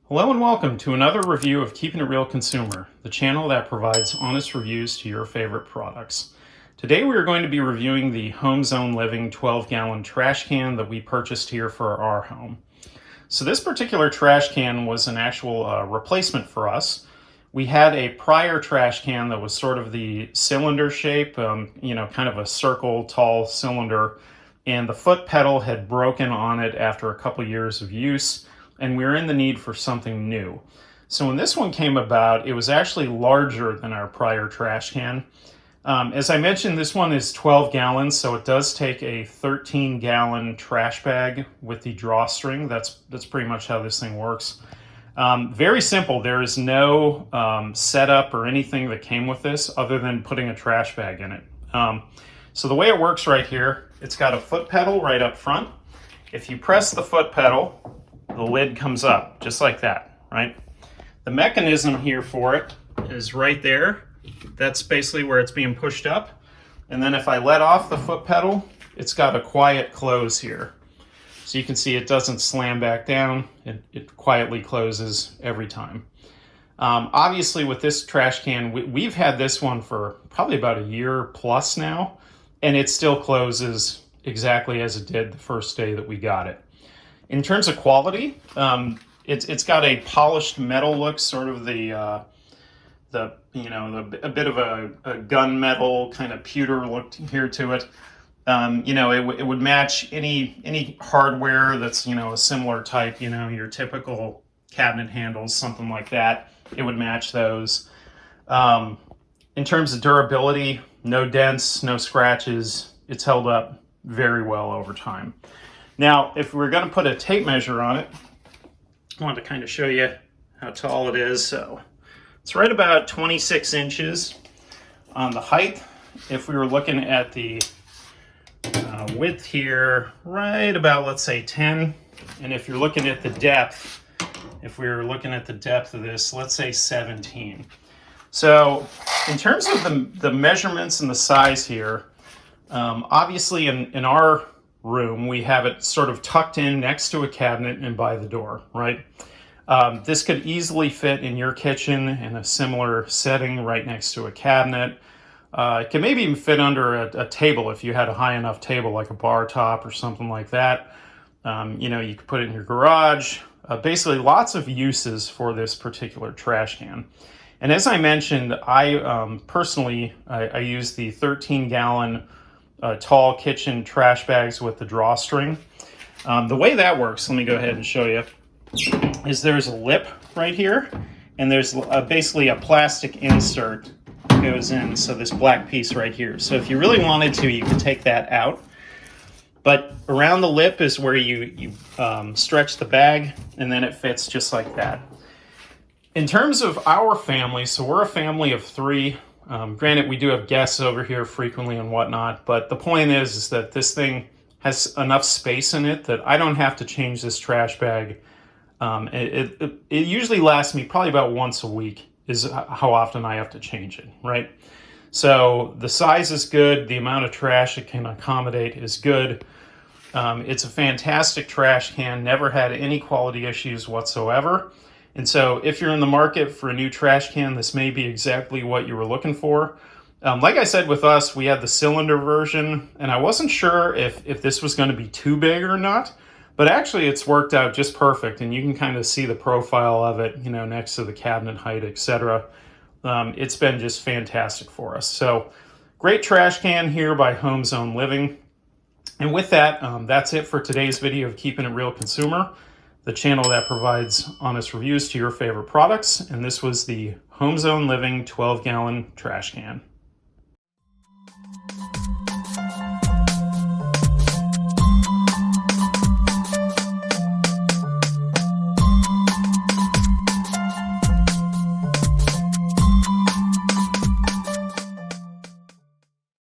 Hello and welcome to another review of Keeping It Real Consumer, the channel that provides honest reviews to your favorite products. Today we are going to be reviewing the Home Zone Living 12-gallon trash can that we purchased here for our home. So this particular trash can was an actual replacement for us. We had a prior trash can that was sort of the cylinder shape, kind of a circle, tall cylinder, and the foot pedal had broken on it after a couple years of use, and we were in the need for something new. So when this one came about, it was actually larger than our prior trash can. As I mentioned, this one is 12 gallons, so it does take a 13-gallon trash bag with the drawstring. That's pretty much how this thing works. Very simple. There is no setup or anything that came with this other than putting a trash bag in it. So the way it works right here, it's got a foot pedal right up front. If you press the foot pedal, the lid comes up just like that, right? The mechanism here for it is right there. That's basically where it's being pushed up. And then if I let off the foot pedal, it's got a quiet close here. So you can see it doesn't slam back down. It quietly closes every time. Obviously with this trash can, we've had this one for probably about a year plus now, and it still closes exactly as it did the first day that we got it. In terms of quality, it's got a polished metal look, sort of a bit of a gunmetal kind of pewter look here to it. It would match any hardware that's a similar type. Your typical cabinet handles, something like that. It would match those. In terms of durability, no dents, no scratches. It's held up very well over time. Now, if we're going to put a tape measure on it, I want to kind of show you how tall it is. So it's right about 26 inches on the height. If we were looking at the width here, right about, let's say, 10. And if you're looking at the depth, if we were looking at the depth of this, let's say 17. So in terms of the measurements and the size here, obviously in our room, we have it sort of tucked in next to a cabinet and by the door, right? This could easily fit in your kitchen in a similar setting right next to a cabinet. It can maybe even fit under a table if you had a high enough table, like a bar top or something like that. You could put it in your garage. Basically, lots of uses for this particular trash can. And as I mentioned, I personally use the 13-gallon tall kitchen trash bags with the drawstring. The way that works, let me go ahead and show you, is there's a lip right here, and there's basically a plastic insert that goes in, so this black piece right here. So if you really wanted to, you could take that out. But around the lip is where you stretch the bag, and then it fits just like that. In terms of our family, so we're a family of 3. Granted, we do have guests over here frequently and whatnot, but the point is that this thing has enough space in it that I don't have to change this trash bag. It usually lasts me probably about once a week is how often I have to change it, right? So the size is good. The amount of trash it can accommodate is good. It's a fantastic trash can, never had any quality issues whatsoever. And so if you're in the market for a new trash can, this may be exactly what you were looking for. Like I said, with us, we had the cylinder version, and I wasn't sure if this was going to be too big or not, but actually it's worked out just perfect, and you can kind of see the profile of it, next to the cabinet height, etc. It's been just fantastic for us. So great trash can here by Home Zone Living. And with that, that's it for today's video of Keeping It Real Consumer, the channel that provides honest reviews to your favorite products. And this was the Home Zone Living 12-gallon trash can.